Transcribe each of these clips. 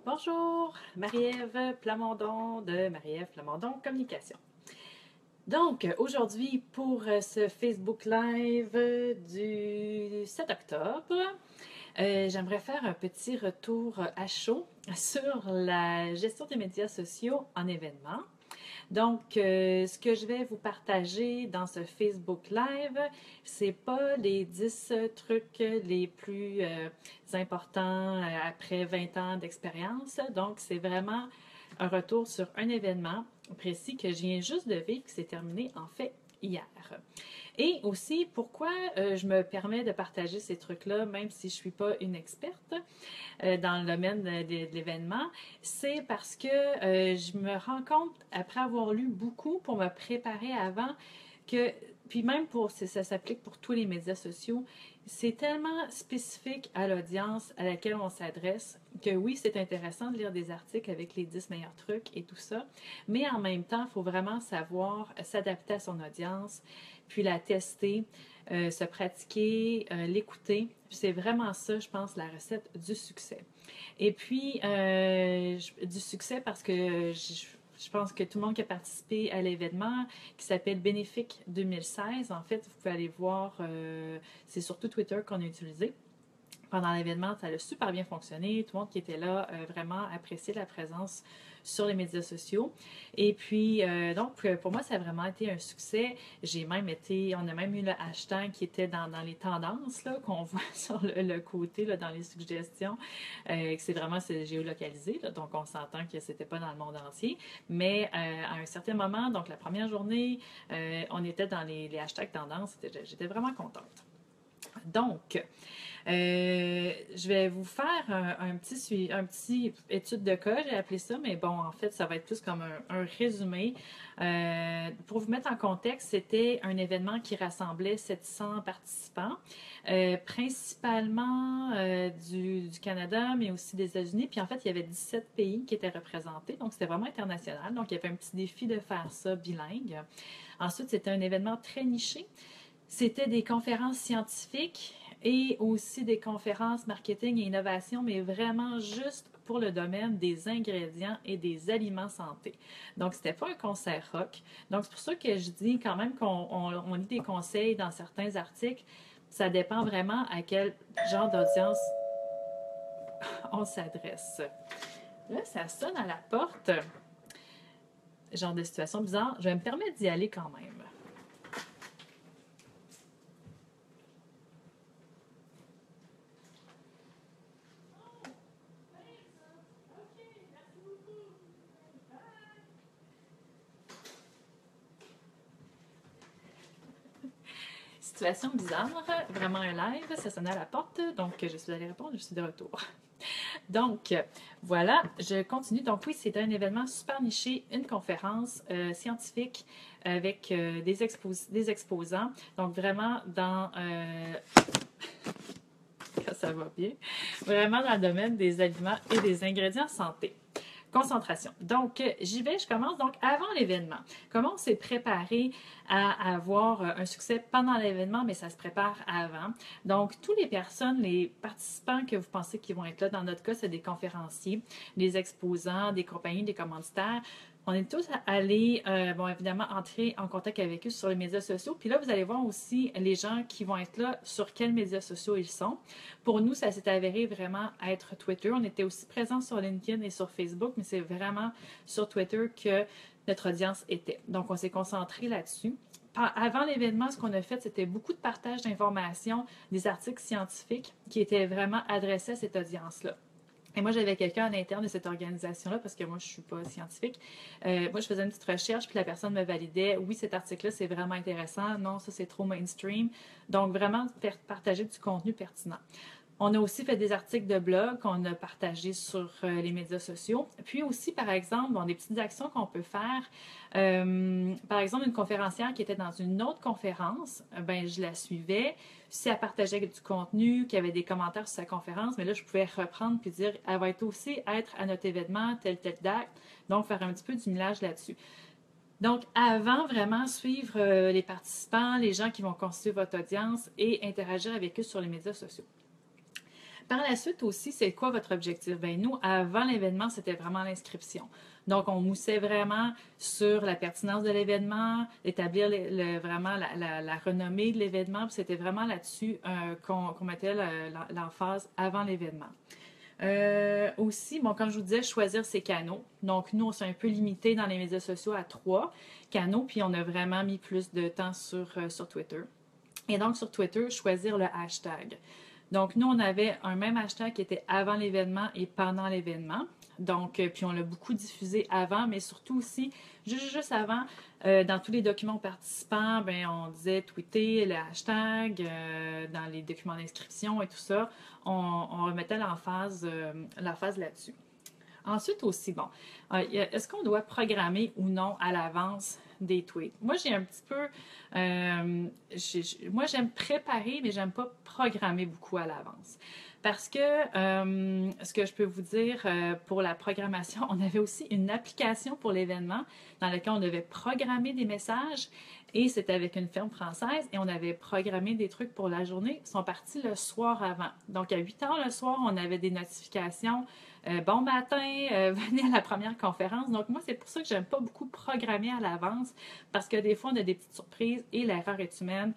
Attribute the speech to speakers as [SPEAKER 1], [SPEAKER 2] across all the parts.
[SPEAKER 1] Bonjour, Marie-Ève Plamondon de Marie-Ève Plamondon Communication. Donc, aujourd'hui, pour ce Facebook Live du 7 octobre, j'aimerais faire un petit retour à chaud sur la gestion des médias sociaux en événement. Donc, ce que je vais vous partager dans ce Facebook Live, c'est pas les 10 trucs les plus importants après 20 ans d'expérience. Donc, c'est vraiment un retour sur un événement précis que je viens juste de vivre, qui s'est terminé en fait hier. Et aussi, pourquoi je me permets de partager ces trucs-là, même si je ne suis pas une experte dans le domaine de l'événement, c'est parce que je me rends compte, après avoir lu beaucoup pour me préparer avant, que, puis même pour, ça s'applique pour tous les médias sociaux, c'est tellement spécifique à l'audience à laquelle on s'adresse que oui, c'est intéressant de lire des articles avec les 10 meilleurs trucs et tout ça, mais en même temps, il faut vraiment savoir s'adapter à son audience, puis la tester, se pratiquer, l'écouter. C'est vraiment ça, je pense, la recette du succès. Et puis, du succès parce que je pense que tout le monde qui a participé à l'événement qui s'appelle Bénéfique 2016, en fait, vous pouvez aller voir, c'est surtout Twitter qu'on a utilisé. Pendant l'événement, ça a super bien fonctionné. Tout le monde qui était là vraiment apprécié la présence sur les médias sociaux. Et puis, donc, pour moi, ça a vraiment été un succès. On a même eu le hashtag qui était dans les tendances qu'on voit sur le côté, là, dans les suggestions. C'est vraiment géolocalisé, là, donc on s'entend que c'était pas dans le monde entier. Mais à un certain moment, donc la première journée, on était dans les hashtags tendances. J'étais vraiment contente. Donc, je vais vous faire un petit étude de cas, j'ai appelé ça, mais bon, en fait, ça va être plus comme un résumé. Pour vous mettre en contexte, c'était un événement qui rassemblait 700 participants, principalement du Canada, mais aussi des États-Unis. Puis en fait, il y avait 17 pays qui étaient représentés, donc c'était vraiment international. Donc, il y avait un petit défi de faire ça bilingue. Ensuite, c'était un événement très niché. C'était des conférences scientifiques et aussi des conférences marketing et innovation, mais vraiment juste pour le domaine des ingrédients et des aliments santé. Donc, c'était pas un concert rock. Donc, c'est pour ça que je dis quand même qu'on lit des conseils dans certains articles. Ça dépend vraiment à quel genre d'audience on s'adresse. Là, ça sonne à la porte. Genre de situation bizarre. Je vais me permettre d'y aller quand même. Situation bizarre, vraiment un live, ça sonnait à la porte, donc je suis allée répondre, je suis de retour. Donc, voilà, je continue. Donc oui, c'est un événement super niché, une conférence scientifique avec des exposants. Donc vraiment dans, ça va bien, vraiment dans le domaine des aliments et des ingrédients santé. Concentration. Donc, j'y vais, je commence. Donc, avant l'événement, comment on s'est préparé à avoir un succès pendant l'événement, mais ça se prépare avant. Donc, toutes les personnes, les participants que vous pensez qui vont être là, dans notre cas, c'est des conférenciers, des exposants, des compagnies, des commanditaires. On est tous allés, bon, évidemment, entrer en contact avec eux sur les médias sociaux. Puis là, vous allez voir aussi les gens qui vont être là, sur quels médias sociaux ils sont. Pour nous, ça s'est avéré vraiment être Twitter. On était aussi présents sur LinkedIn et sur Facebook, mais c'est vraiment sur Twitter que notre audience était. Donc, on s'est concentré là-dessus. Avant l'événement, ce qu'on a fait, c'était beaucoup de partage d'informations, des articles scientifiques qui étaient vraiment adressés à cette audience-là. Et moi, j'avais quelqu'un à l'interne de cette organisation-là, parce que moi, je ne suis pas scientifique. Moi, je faisais une petite recherche, puis la personne me validait. Oui, cet article-là, c'est vraiment intéressant. Non, ça, c'est trop mainstream. Donc, vraiment, partager du contenu pertinent. On a aussi fait des articles de blog qu'on a partagés sur les médias sociaux. Puis aussi, par exemple, des petites actions qu'on peut faire. Par exemple, une conférencière qui était dans une autre conférence, ben je la suivais. Si elle partageait du contenu, qu'il y avait des commentaires sur sa conférence, mais là, je pouvais reprendre puis dire, elle va aussi être à notre événement, telle date. Donc, faire un petit peu du millage là-dessus. Donc, avant vraiment suivre les participants, les gens qui vont constituer votre audience et interagir avec eux sur les médias sociaux. Par la suite aussi, c'est quoi votre objectif? Bien, nous, avant l'événement, c'était vraiment l'inscription. Donc, on moussait vraiment sur la pertinence de l'événement, établir vraiment la renommée de l'événement. C'était vraiment là-dessus qu'on mettait l'emphase avant l'événement. Aussi, bon, comme je vous disais, choisir ses canaux. Donc, nous, on s'est un peu limité dans les médias sociaux à 3 canaux, puis on a vraiment mis plus de temps sur Twitter. Et donc, sur Twitter, choisir le hashtag. Donc, nous, on avait un même hashtag qui était avant l'événement et pendant l'événement. Donc, puis on l'a beaucoup diffusé avant, mais surtout aussi, juste avant, dans tous les documents participants, ben, on disait tweeter le hashtag, dans les documents d'inscription et tout ça, on remettait l'emphase là-dessus. Ensuite aussi, bon, est-ce qu'on doit programmer ou non à l'avance des tweets? Moi, j'ai un petit peu... moi, j'aime préparer, mais j'aime pas programmer beaucoup à l'avance. Parce que, ce que je peux vous dire pour la programmation, on avait aussi une application pour l'événement dans laquelle on devait programmer des messages et c'était avec une firme française et on avait programmé des trucs pour la journée. Ils sont partis le soir avant. Donc, à 8 heures le soir, on avait des notifications. Bon matin, venez à la première conférence. Donc, moi, c'est pour ça que j'aime pas beaucoup programmer à l'avance parce que des fois, on a des petites surprises et l'erreur est humaine.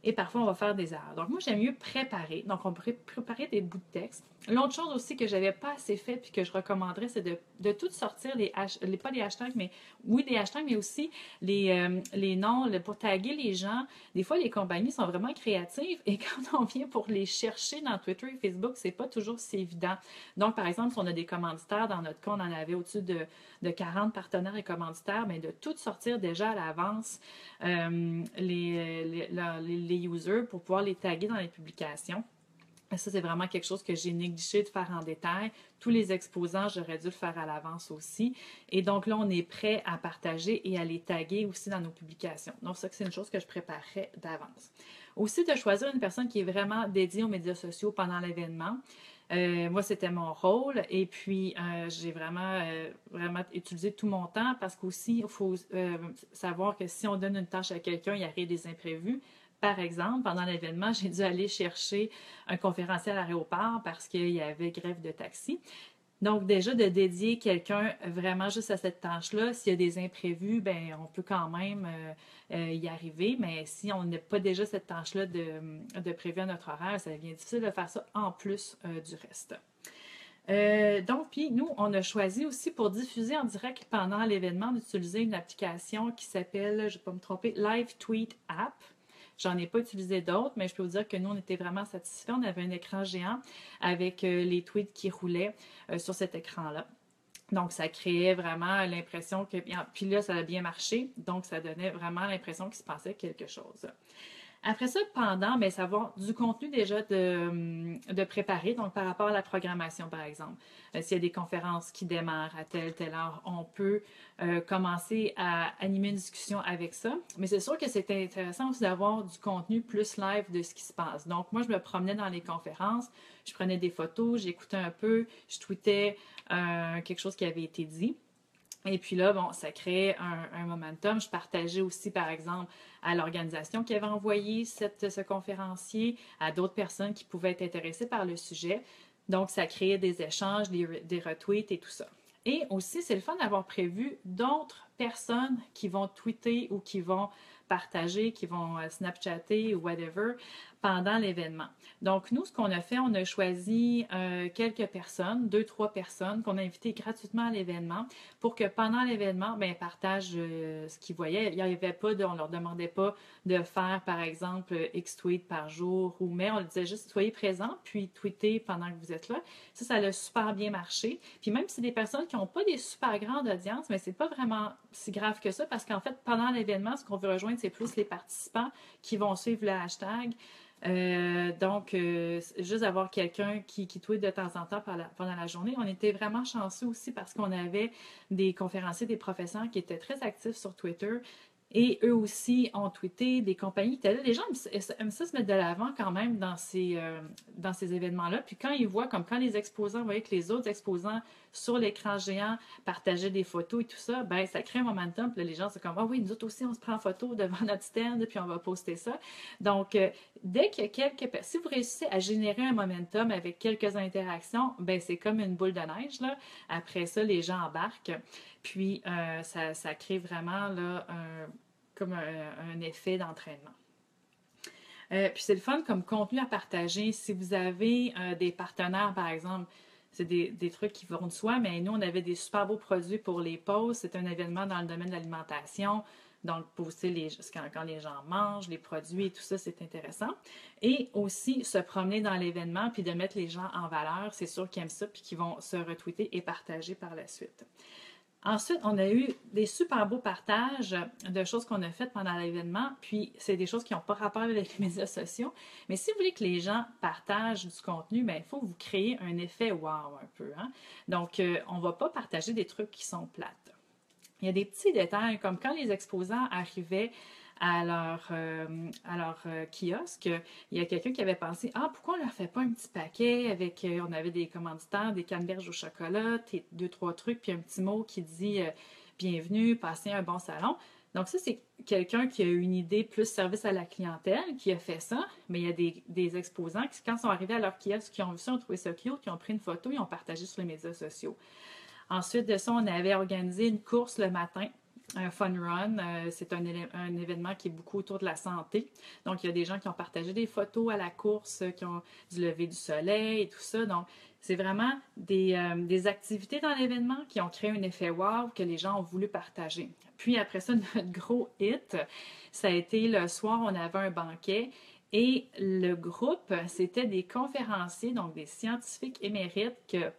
[SPEAKER 1] Et parfois, on va faire des erreurs. Donc, moi, j'aime mieux préparer. Donc, on pourrait préparer des bouts de texte. L'autre chose aussi que j'avais pas assez fait puis que je recommanderais, c'est de tout sortir pas les hashtags, mais oui, les hashtags, mais aussi les noms, pour taguer les gens. Des fois, les compagnies sont vraiment créatives et quand on vient pour les chercher dans Twitter et Facebook, c'est pas toujours si évident. Donc, par exemple, si on a des commanditaires, dans notre cas, on en avait au-dessus de 40 partenaires et commanditaires, mais de tout sortir déjà à l'avance les users pour pouvoir les taguer dans les publications. Ça, c'est vraiment quelque chose que j'ai négligé de faire en détail. Tous les exposants, j'aurais dû le faire à l'avance aussi. Et donc là, on est prêt à partager et à les taguer aussi dans nos publications. Donc ça, c'est une chose que je préparerais d'avance. Aussi, de choisir une personne qui est vraiment dédiée aux médias sociaux pendant l'événement. Moi, c'était mon rôle et puis j'ai vraiment utilisé tout mon temps parce qu'aussi, il faut savoir que si on donne une tâche à quelqu'un, il arrive des imprévus. Par exemple, pendant l'événement, j'ai dû aller chercher un conférencier à l'aéroport parce qu'il y avait grève de taxi. Donc, déjà, de dédier quelqu'un vraiment juste à cette tâche-là, s'il y a des imprévus, ben on peut quand même y arriver. Mais si on n'a pas déjà cette tâche-là de prévu à notre horaire, ça devient difficile de faire ça en plus du reste. Donc, puis nous, on a choisi aussi pour diffuser en direct pendant l'événement d'utiliser une application qui s'appelle, je ne vais pas me tromper, Live Tweet App. J'en ai pas utilisé d'autres, mais je peux vous dire que nous, on était vraiment satisfaits. On avait un écran géant avec les tweets qui roulaient sur cet écran-là. Donc, ça créait vraiment l'impression que... Puis là, ça a bien marché. Donc, ça donnait vraiment l'impression qu'il se passait quelque chose. Après ça, pendant, bien, savoir du contenu déjà de préparer, donc par rapport à la programmation, par exemple. S'il y a des conférences qui démarrent à telle heure, on peut commencer à animer une discussion avec ça. Mais c'est sûr que c'est intéressant aussi d'avoir du contenu plus live de ce qui se passe. Donc, moi, je me promenais dans les conférences, je prenais des photos, j'écoutais un peu, je tweetais quelque chose qui avait été dit. Et puis là, bon, ça créait un momentum. Je partageais aussi, par exemple, à l'organisation qui avait envoyé ce conférencier, à d'autres personnes qui pouvaient être intéressées par le sujet. Donc, ça créait des échanges, des retweets et tout ça. Et aussi, c'est le fun d'avoir prévu d'autres personnes qui vont tweeter ou qui vont partager, qui vont snapchatter ou whatever pendant l'événement. Donc, nous, ce qu'on a fait, on a choisi quelques personnes, 2-3 personnes qu'on a invitées gratuitement à l'événement pour que pendant l'événement, ben, partagent ce qu'ils voyaient. Il n'y avait pas on leur demandait pas de faire, par exemple, X tweets par jour mais on leur disait juste soyez présents puis tweetez pendant que vous êtes là. Ça a super bien marché. Puis même si c'est des personnes qui n'ont pas des super grandes audiences, mais c'est pas vraiment si grave que ça parce qu'en fait, pendant l'événement, ce qu'on veut rejoindre, c'est plus les participants qui vont suivre le hashtag. Donc, juste avoir quelqu'un qui tweet de temps en temps pendant la journée. On était vraiment chanceux aussi parce qu'on avait des conférenciers, des professeurs qui étaient très actifs sur Twitter Et eux aussi ont tweeté, des compagnies qui étaient là. Les gens aiment ça se mettre de l'avant quand même dans ces événements-là. Puis quand ils voient, comme quand les exposants voyaient que les autres exposants sur l'écran géant partageaient des photos et tout ça, ben ça crée un momentum. Puis là, les gens sont comme, ah oui, nous autres aussi, on se prend en photo devant notre stand, puis on va poster ça. Donc, dès qu'il y a si vous réussissez à générer un momentum avec quelques interactions, ben c'est comme une boule de neige, là. Après ça, les gens embarquent. Puis, ça crée vraiment là, comme un effet d'entraînement. Puis c'est le fun comme contenu à partager. Si vous avez des partenaires, par exemple, c'est des trucs qui vont de soi, mais nous, on avait des super beaux produits pour les pauses. C'est un événement dans le domaine de l'alimentation. Donc, poster quand les gens mangent, les produits et tout ça, c'est intéressant. Et aussi, se promener dans l'événement puis de mettre les gens en valeur. C'est sûr qu'ils aiment ça puis qu'ils vont se retweeter et partager par la suite. Ensuite, on a eu des super beaux partages de choses qu'on a faites pendant l'événement, puis c'est des choses qui n'ont pas rapport avec les médias sociaux. Mais si vous voulez que les gens partagent du contenu, bien, il faut vous créer un effet wow un peu. Hein? Donc, on ne va pas partager des trucs qui sont plates. Il y a des petits détails, comme quand les exposants arrivaient à leur kiosque, il y a quelqu'un qui avait pensé, ah, pourquoi on leur fait pas un petit paquet avec, on avait des commanditaires, des canneberges au chocolat, deux, trois trucs, puis un petit mot qui dit bienvenue, passez un bon salon. Donc ça, c'est quelqu'un qui a eu une idée plus service à la clientèle, qui a fait ça, mais il y a des exposants qui, quand ils sont arrivés à leur kiosque, qui ont vu ça, ont trouvé ça cute, qui ont pris une photo, ils ont partagé sur les médias sociaux. Ensuite de ça, on avait organisé une course le matin, un fun run. C'est un événement qui est beaucoup autour de la santé. Donc, il y a des gens qui ont partagé des photos à la course, qui ont du lever du soleil et tout ça. Donc, c'est vraiment des activités dans l'événement qui ont créé un effet wow que les gens ont voulu partager. Puis après ça, notre gros hit, ça a été le soir, on avait un banquet. Et le groupe, c'était des conférenciers, donc des scientifiques émérites que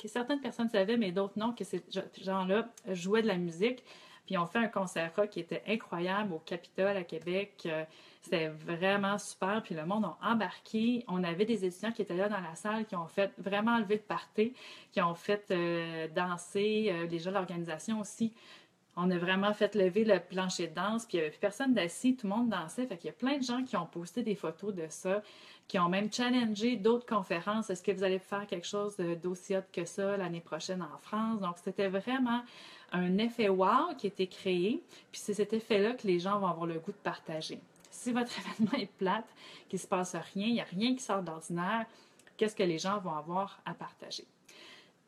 [SPEAKER 1] certaines personnes savaient, mais d'autres non, que ces gens-là jouaient de la musique. Puis on fait un concert rock qui était incroyable au Capitole à Québec. C'était vraiment super. Puis le monde a embarqué. On avait des étudiants qui étaient là dans la salle qui ont fait vraiment lever le party, qui ont fait danser. Déjà l'organisation aussi. On a vraiment fait lever le plancher de danse, puis il n'y avait plus personne d'assis, tout le monde dansait. Fait qu'il y a plein de gens qui ont posté des photos de ça, qui ont même challengé d'autres conférences. Est-ce que vous allez faire quelque chose d'aussi hot que ça l'année prochaine en France? Donc, c'était vraiment un effet wow qui a été créé, puis c'est cet effet-là que les gens vont avoir le goût de partager. Si votre événement est plate, qu'il ne se passe rien, il n'y a rien qui sort d'ordinaire, qu'est-ce que les gens vont avoir à partager?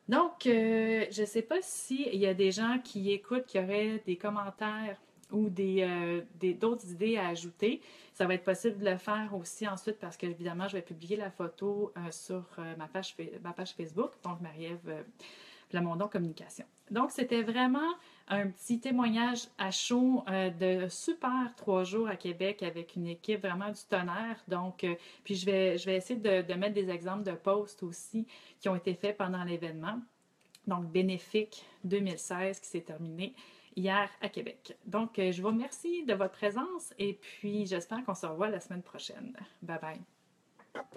[SPEAKER 1] Donc, je ne sais pas s'il y a des gens qui écoutent, qui auraient des commentaires ou d'autres idées à ajouter. Ça va être possible de le faire aussi ensuite parce que, évidemment, je vais publier la photo sur ma page Facebook, donc Marie-Ève Plamondon Communication. Donc, c'était vraiment un petit témoignage à chaud de super 3 jours à Québec avec une équipe vraiment du tonnerre. Donc, puis je vais essayer de mettre des exemples de posts aussi qui ont été faits pendant l'événement. Donc, Bénéfique 2016 qui s'est terminé hier à Québec. Donc, je vous remercie de votre présence et puis j'espère qu'on se revoit la semaine prochaine. Bye bye.